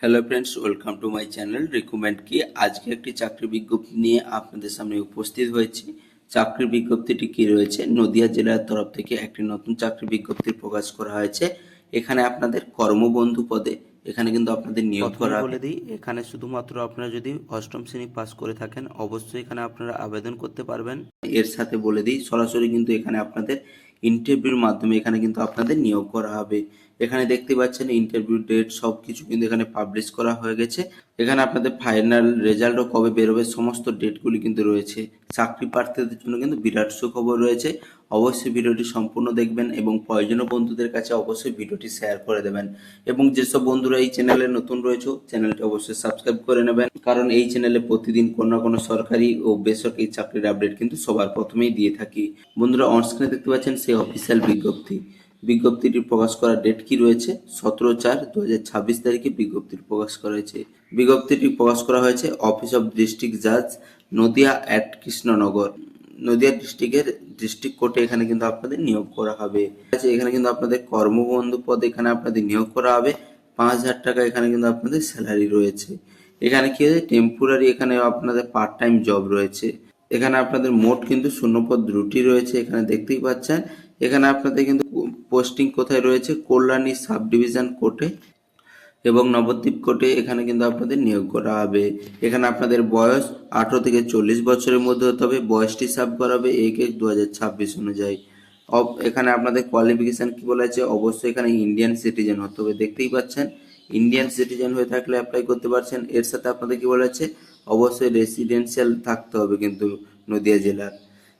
Hello friends, welcome to my channel recommend কি। আজকে একটি চাকরি বিজ্ঞপ্তি নিয়ে আপনাদের সামনে উপস্থিত হয়েছি। চাকরির বিজ্ঞপ্তিটি কি রয়েছে, নদিয়া জেলার তরফ থেকে একটি নতুন চাকরি বিজ্ঞপ্তি প্রকাশ করা হয়েছে। এখানে আপনাদের কর্মবন্ধু পদে এখানে কিন্তু আপনাদের নিয়োগ করা বলে দিই। এখানে শুধুমাত্র আপনারা যদি অষ্টম শ্রেণী পাস করে থাকেন অবশ্যই এখানে আপনারা আবেদন করতে পারবেন। এর সাথে বলে দিই সরাসরি কিন্তু এখানে আপনাদের ইন্টারভিউর মাধ্যমে এখানে কিন্তু আপনাদের নিয়োগ করা হবে। এখানে দেখতে পাচ্ছেন ইন্টারভিউ ডেট সব কিছু কিন্তু এখানে পাবলিশ করা হয়ে গেছে। এখানে আপনাদের ফাইনাল রেজাল্টও কবে বেরোবে সমস্ত ডেটগুলি কিন্তু রয়েছে। চাকরি প্রার্থীদের জন্য কিন্তু বিরাট সুখবর রয়েছে। অবশ্যই ভিডিওটি সম্পূর্ণ দেখবেন এবং প্রয়োজনীয় বন্ধুদের কাছে অবশ্যই ভিডিওটি শেয়ার করে দেবেন। এবং যেসব বন্ধুরা এই চ্যানেলে নতুন রয়েছে চ্যানেলটি অবশ্যই সাবস্ক্রাইব করে নেবেন, কারণ এই চ্যানেলে প্রতিদিন কোনো না কোনো সরকারি ও বেসরকারি চাকরির আপডেট কিন্তু সবার প্রথমেই দিয়ে থাকি। বন্ধুরা অনস্ক্রিনে দেখতে পাচ্ছেন সেই অফিসিয়াল বিজ্ঞপ্তি। বিজ্ঞপ্তিটি প্রকাশ করার ডেট কি রয়েছে 17/4/2026 তারিখে বিজ্ঞপ্তিটি প্রকাশ করা হয়েছে। বিজ্ঞপ্তিটি প্রকাশ করা হয়েছে অফিস অফ ডিস্ট্রিক্ট জাজ নদিয়া অ্যাট কৃষ্ণনগর। নদিয়া ডিস্ট্রিক্টের ডিস্ট্রিক্ট কোর্টে এখানে কিন্তু আপনাদের নিয়োগ করা হবে। এখানে কিন্তু আপনাদের কর্মবন্ধু পদে এখানে আপনাদের নিয়োগ করা হবে। 5,000 টাকা এখানে কিন্তু আপনাদের স্যালারি রয়েছে। এখানে কি আছে, টেম্পোরারি এখানে আপনাদের পার্ট টাইম জব রয়েছে। এখানে আপনাদের মোট কিন্তু শূন্যপদ 2টি রয়েছে, এখানে দেখতেই পাচ্ছেন। এখানে আপনাদের কিন্তু পোস্টিং কোথায় রয়েছে, কল্যাণী সাব ডিভিশন কোর্টে এবং নবদ্বীপ কোর্টে এখানে কিন্তু আপনাদের নিয়োগ করা হবে। এখানে আপনাদের বয়স 18 থেকে 40 বছরের মধ্যে হতে হবে। বয়সটি সাব করা হবে 1/1/2026 অনুযায়ী। এখানে আপনাদের কোয়ালিফিকেশন কি বলা আছে, অবশ্যই এখানে ইন্ডিয়ান সিটিজেন হতে হবে। দেখতেই পাচ্ছেন ইন্ডিয়ান সিটিজেন হয়ে থাকলে অ্যাপ্লাই করতে পারছেন। এর সাথে আপনাদের কি বলা আছে, অবশ্যই রেসিডেন্সিয়াল থাকতে হবে কিন্তু নদিয়া জেলার,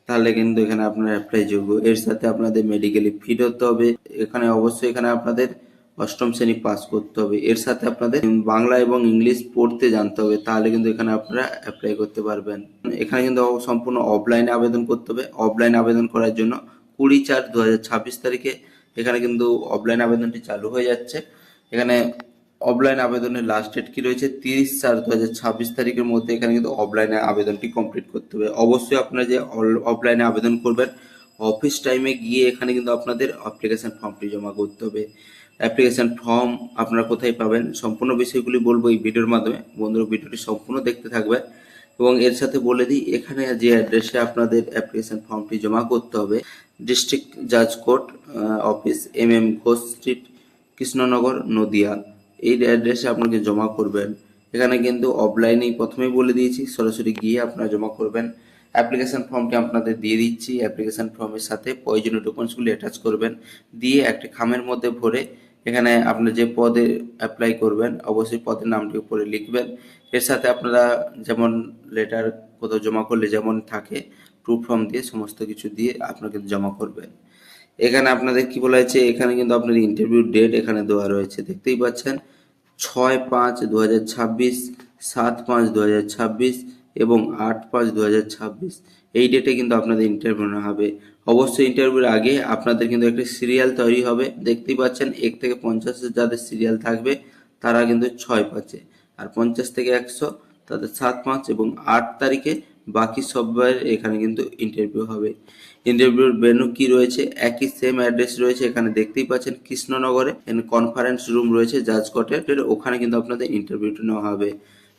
তাহলে কিন্তু এখানে আপনার অ্যাপ্লাই যোগ্য। এর সাথে আপনাদের মেডিকেলি ফিট হতে হবে। এখানে অবশ্যই এখানে আপনাদের অষ্টম শ্রেণী পাস করতে হবে। এর সাথে আপনাদের বাংলা এবং ইংলিশ পড়তে জানতে হবে, তাহলে কিন্তু এখানে আপনারা অ্যাপ্লাই করতে পারবেন। এখানে কিন্তু সম্পূর্ণ অফলাইনে আবেদন করতে হবে। অফলাইন আবেদন করার জন্য 20/4/2026 তারিখে এখানে কিন্তু অফলাইন আবেদনটি চালু হয়ে যাচ্ছে। এখানে অফলাইন আবেদনের লাস্ট ডেট কি রয়েছে 30/4/2026 তারিখের মধ্যে এখানে কিন্তু অফলাইনে আবেদনটি কমপ্লিট করতে হবে। অবশ্যই আপনারা যে অফলাইনে আবেদন করবেন অফিস টাইমে গিয়ে এখানে কিন্তু আপনাদের অ্যাপ্লিকেশন ফর্মটি জমা করতে হবে। অ্যাপ্লিকেশন ফর্ম আপনারা কোথায় পাবেন সম্পূর্ণ বিষয়গুলি বলবো এই ভিডিওর মাধ্যমে। বন্ধুরা ভিডিওটি সম্পূর্ণ দেখতে থাকবে। এবং এর সাথে বলে দিই এখানে যে অ্যাড্রেসে আপনাদের অ্যাপ্লিকেশন ফর্মটি জমা করতে হবে, ডিস্ট্রিক্ট জাজ court office MM Ghosh street Krishnanagar Nadia, এই অ্যাড্রেসে আপনাকে জমা করবেন। এখানে কিন্তু অফলাইনেই প্রথমেই বলে দিয়েছি, সরাসরি গিয়ে আপনারা জমা করবেন। অ্যাপ্লিকেশন ফর্মটি আপনাদের দিয়ে দিচ্ছি। অ্যাপ্লিকেশন ফর্মের সাথে প্রয়োজনীয় ডকুমেন্টসগুলি অ্যাটাচ করবেন, দিয়ে একটি খামের মধ্যে ভরে এখানে আপনার যে পদে অ্যাপ্লাই করবেন অবশ্যই পদের নামটি উপরে লিখবেন। এর সাথে আপনারা যেমন লেটার কোথাও জমা করলে যেমন থাকে ট্রু ফর্ম দিয়ে সমস্ত কিছু দিয়ে আপনাকে জমা করবেন। এখানে আপনাদের কি বলা হয়েছে, এখানে কিন্তু আপনার ইন্টারভিউ ডেট এখানে দেওয়া রয়েছে, দেখতেই পাচ্ছেন 6/5/2026, 7/5/2026 এবং 8/5/2026 এই ডেটে কিন্তু আপনাদের ইন্টারভিউ নেওয়া হবে। অবশ্যই ইন্টারভিউর আগে আপনাদের কিন্তু একটা সিরিয়াল তৈরি হবে। দেখতেই পাচ্ছেন 1 থেকে 50 যাদের সিরিয়াল থাকবে তারা কিন্তু 6 পাচ্ছে, আর 50 থেকে 100 তাদের 7/5 এবং 8 তারিখে বাকি সবার এখানে কিন্তু ইন্টারভিউ হবে। ইন্টারভিউর ভেন্যু কি রয়েছে, একই সেম অ্যাড্রেস রয়েছে। এখানে দেখতেই পাচ্ছেন কৃষ্ণনগরে কনফারেন্স রুম রয়েছে জাজ কোর্টের, ওখানে কিন্তু আপনাদের ইন্টারভিউটা নেওয়া হবে।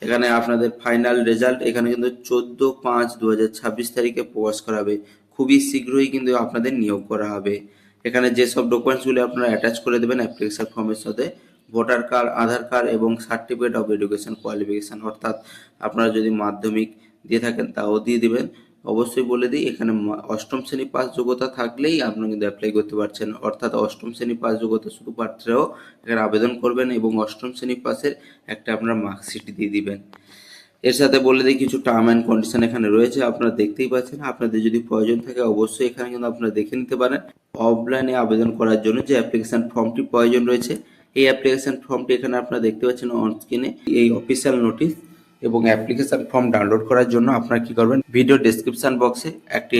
এখানে আপনাদের ফাইনাল রেজাল্ট এখানে কিন্তু 14/5/2026 তারিখে প্রকাশ করা হবে। খুবই শীঘ্রই কিন্তু আপনাদের নিয়োগ করা হবে। এখানে যেসব ডকুমেন্টসগুলি আপনারা অ্যাটাচ করে দেবেন অ্যাপ্লিকেশন ফর্মের সাথে, ভোটার কার্ড, আধার কার্ড এবং সার্টিফিকেট অফ এডুকেশন কোয়ালিফিকেশন, অর্থাৎ আপনারা যদি মাধ্যমিক দিয়ে থাকেন তাও দিয়ে দিবেন। অবশ্যই বলে দিই এখানে অষ্টম শ্রেণী পাস যোগ্যতা থাকলেই আপনি কিন্তু অ্যাপ্লাই করতে পারছেন, অর্থাৎ অষ্টম শ্রেণী পাস যোগ্যতা শুধু প্রার্থীরাও এখানে আবেদন করবেন এবং অষ্টম শ্রেণী পাসের একটা আপনার মার্কশিট দিয়ে দিবেন। এর সাথে বলে দিই কিছু টার্ম অ্যান্ড কন্ডিশন এখানে রয়েছে, আপনারা দেখতেই পাচ্ছেন। আপনাদের যদি প্রয়োজন থাকে অবশ্যই এখানে কিন্তু আপনারা দেখে নিতে পারেন। অফলাইনে আবেদন করার জন্য যে অ্যাপ্লিকেশন ফর্মটি প্রয়োজন রয়েছে, এই অ্যাপ্লিকেশন ফর্মটি এখানে আপনারা দেখতে পাচ্ছেন অন স্ক্রিনে। এই অফিসিয়াল নোটিশ এবং অ্যাপ্লিকেশন ফর্ম ডাউনলোড করার জন্য আপনারা কি করবেন, ভিডিও ডেসক্রিপশন বক্সে একটি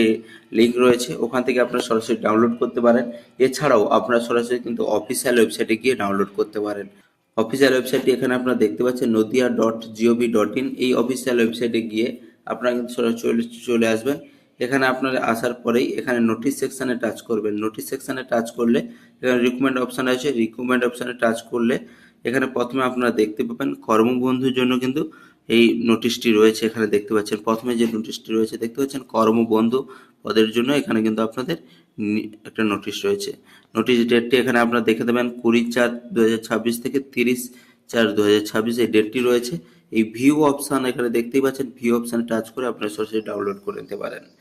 লিঙ্ক রয়েছে, ওখান থেকে আপনারা সরাসরি ডাউনলোড করতে পারেন। এছাড়াও আপনারা সরাসরি কিন্তু অফিসিয়াল ওয়েবসাইটে গিয়ে ডাউনলোড করতে পারেন। অফিসিয়াল ওয়েবসাইটটি এখানে আপনারা দেখতে পাচ্ছেন nodia.gov.in। এই অফিসিয়াল ওয়েবসাইটে গিয়ে আপনারা কিন্তু সরাসরি চলে আসবেন। এখানে আপনারা আসার পরেই এখানে নোটিশ সেকশানে টাচ করবেন। নোটিশ সেকশানে টাচ করলে এখানে রিকমেন্ড অপশান আছে, রিকমেন্ড অপশানে টাচ করলে এখানে প্রথমে আপনারা দেখতে পাবেন কর্মবন্ধুর জন্য কিন্তু এই নোটিশটি রয়েছে। এখানে দেখতে পাচ্ছেন প্রথমে যে নোটিশটি রয়েছে দেখতে পাচ্ছেন কর্মবন্ধু পদের জন্য এখানে কিন্তু আপনাদের একটা নোটিশ রয়েছে। নোটিশ ডেটটি এখানে আপনারা দেখে দেবেন 20/4/2026 থেকে 30/4/2026 এই ডেটটি রয়েছে। এই ভিউ অপশন এখানে দেখতেই পাচ্ছেন, ভিউ অপশানে টাচ করে আপনারা সরাসরি ডাউনলোড করে নিতে পারেন।